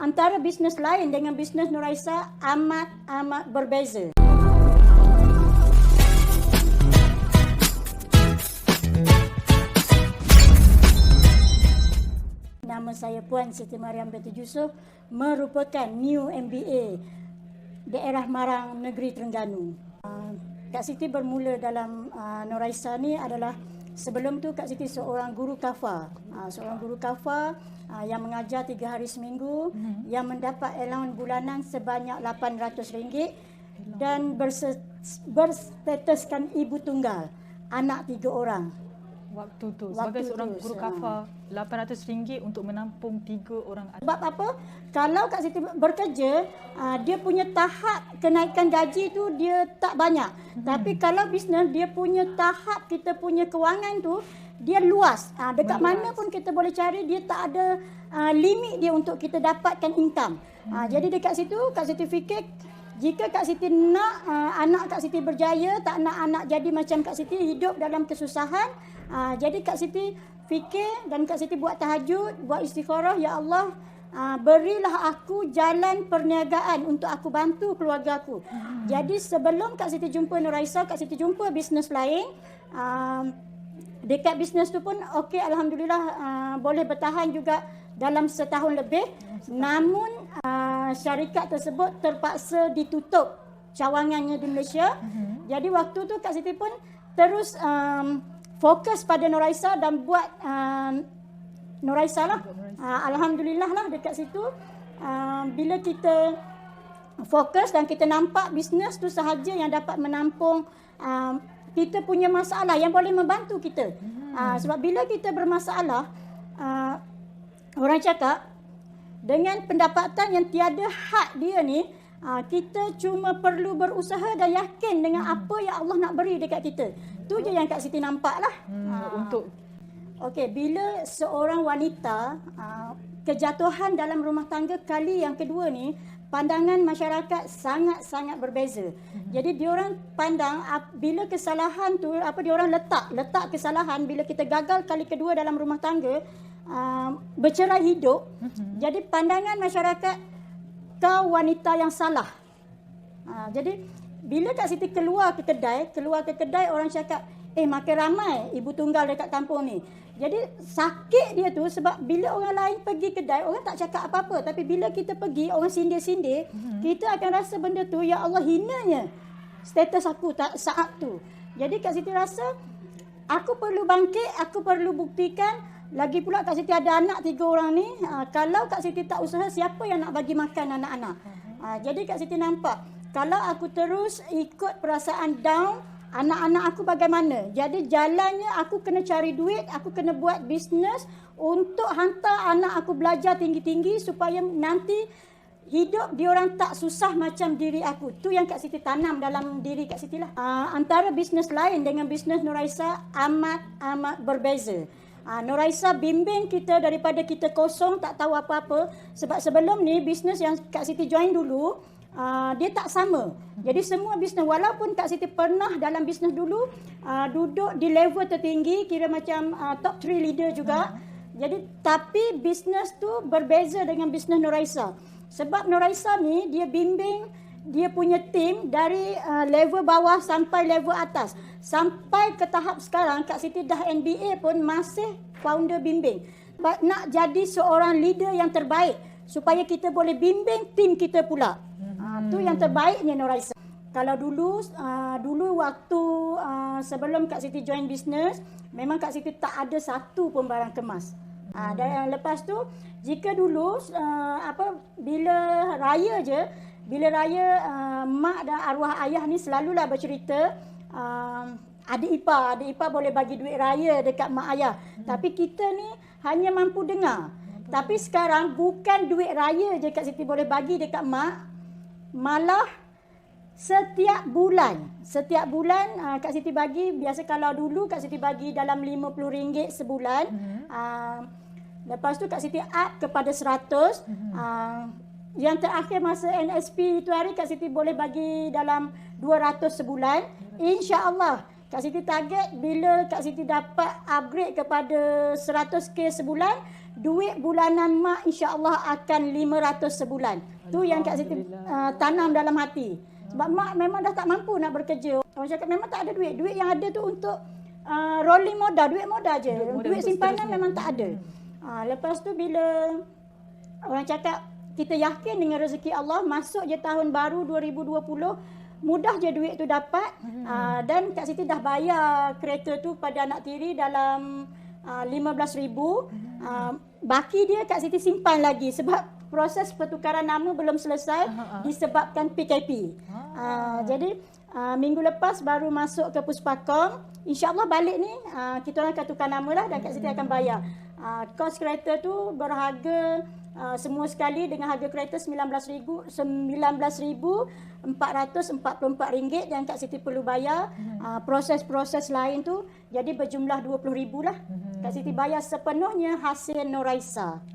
Antara bisnes lain dengan bisnes Nuraisa amat berbeza. Nama saya Puan Siti Mariam Binti Yusof, merupakan new MBA daerah Marang Negeri Terengganu. Kak Siti bermula dalam Nuraisa ni adalah sebelum tu Kak Siti seorang guru kafa. Seorang guru kafa yang mengajar 3 hari seminggu, yang mendapat allowance bulanan sebanyak RM800 dan berstatuskan ibu tunggal, anak 3 orang. Waktu tu sebagai seorang guru kafa, RM800 untuk menampung 3 orang anak. Sebab apa? Kalau Kak Siti bekerja, dia punya tahap kenaikan gaji tu dia tak banyak. Tapi kalau bisnes, dia punya tahap, kita punya kewangan tu dia luas. Dekat mana pun kita boleh cari, dia tak ada limit dia untuk kita dapatkan income. Jadi dekat situ Kak Siti fikir, jika Kak Siti nak anak Kak Siti berjaya, tak nak anak jadi macam Kak Siti hidup dalam kesusahan, jadi Kak Siti fikir dan Kak Siti buat tahajud, buat istikharah, ya Allah, berilah aku jalan perniagaan untuk aku bantu keluarga aku. Jadi sebelum Kak Siti jumpa Nuraisa, Kak Siti jumpa bisnes lain. Dekat bisnes tu pun okey, alhamdulillah, boleh bertahan juga dalam setahun lebih. Namun syarikat tersebut terpaksa ditutup cawangannya di Malaysia. Jadi waktu tu Kak Siti pun terus fokus pada Nuraisa dan buat Nuraisa lah. Alhamdulillah lah dekat situ. Bila kita fokus dan kita nampak bisnes tu sahaja yang dapat menampung kita punya masalah, yang boleh membantu kita. Sebab bila kita bermasalah, orang cakap dengan pendapatan yang tiada had dia ni, kita cuma perlu berusaha dan yakin dengan apa yang Allah nak beri dekat kita. Tu je yang Kak Siti nampak lah. Okey, bila seorang wanita kejatuhan dalam rumah tangga kali yang kedua ni, pandangan masyarakat sangat-sangat berbeza. Jadi diorang pandang bila kesalahan tu, diorang letak kesalahan bila kita gagal kali kedua dalam rumah tangga, bercerai hidup. Jadi pandangan masyarakat, kau wanita yang salah. Jadi bila Kak Siti keluar ke kedai, orang cakap, makin ramai ibu tunggal dekat kampung ni. Jadi sakit dia tu sebab bila orang lain pergi kedai, orang tak cakap apa-apa. Tapi bila kita pergi, orang sindir-sindir, kita akan rasa benda tu, ya Allah, hinanya status aku saat tu. Jadi Kak Siti rasa, aku perlu bangkit, aku perlu buktikan. Lagi pula Kak Siti ada anak 3 orang ni. Kalau Kak Siti tak usaha, siapa yang nak bagi makan anak-anak? Jadi Kak Siti nampak, kalau aku terus ikut perasaan down, anak-anak aku bagaimana? Jadi jalannya aku kena cari duit, aku kena buat bisnes untuk hantar anak aku belajar tinggi-tinggi supaya nanti hidup diorang tak susah macam diri aku. Tu yang Kak Siti tanam dalam diri Kak Siti lah. Antara bisnes lain dengan bisnes Nuraisa amat berbeza. Nuraisa bimbing kita daripada kita kosong, tak tahu apa-apa. Sebab sebelum ni bisnes yang Kak Siti join dulu, dia tak sama. Jadi semua bisnes, walaupun Kak Siti pernah dalam bisnes dulu duduk di level tertinggi, kira macam top 3 leader juga. Jadi tapi bisnes tu berbeza dengan bisnes Nuraisa. Sebab Nuraisa ni dia bimbing dia punya tim dari level bawah sampai level atas. Sampai ke tahap sekarang Kak Siti dah NBA pun masih founder bimbing. Nak jadi seorang leader yang terbaik supaya kita boleh bimbing tim kita pula. Tu yang terbaiknya Nuraisa. Kalau dulu waktu sebelum Kak Siti join bisnes, memang Kak Siti tak ada satu pun barang kemas. Dan lepas tu, jika dulu bila raya mak dan arwah ayah ni selalulah bercerita, adik ipar boleh bagi duit raya dekat mak ayah. Tapi kita ni hanya mampu dengar. Tapi sekarang bukan duit raya je Kak Siti boleh bagi dekat mak, malah setiap bulan Kak Siti bagi. Biasa kalau dulu Kak Siti bagi dalam RM50 sebulan. Lepas tu Kak Siti up kepada 100. Yang terakhir masa NSP itu hari Kak Siti boleh bagi dalam 200 sebulan. InsyaAllah Kak Siti target bila Kak Siti dapat upgrade kepada 100k sebulan, duit bulanan mak insya-Allah akan 500 sebulan. Tu yang Kak Siti tanam dalam hati. Sebab mak memang dah tak mampu nak bekerja. Orang cakap memang tak ada duit. Duit yang ada tu untuk rolling modal, duit modal je. Duit simpanan memang tak ada. Lepas tu bila orang cakap kita yakin dengan rezeki Allah, masuk je tahun baru 2020, mudah je duit tu dapat. Dan Kak Siti dah bayar kereta tu pada anak tiri dalam 15,000. Baki dia Kak Siti simpan lagi sebab proses pertukaran nama belum selesai disebabkan PKP. Jadi minggu lepas baru masuk ke Puspakom. InsyaAllah balik ni kita orang akan tukar nama lah dan Kak Siti akan bayar. Kos kereta tu berharga semua sekali dengan harga kereta RM19,444 yang Kak Siti perlu bayar. Proses-proses lain tu jadi berjumlah RM20,000 lah. Kak Siti bayar sepenuhnya hasil Noraisa.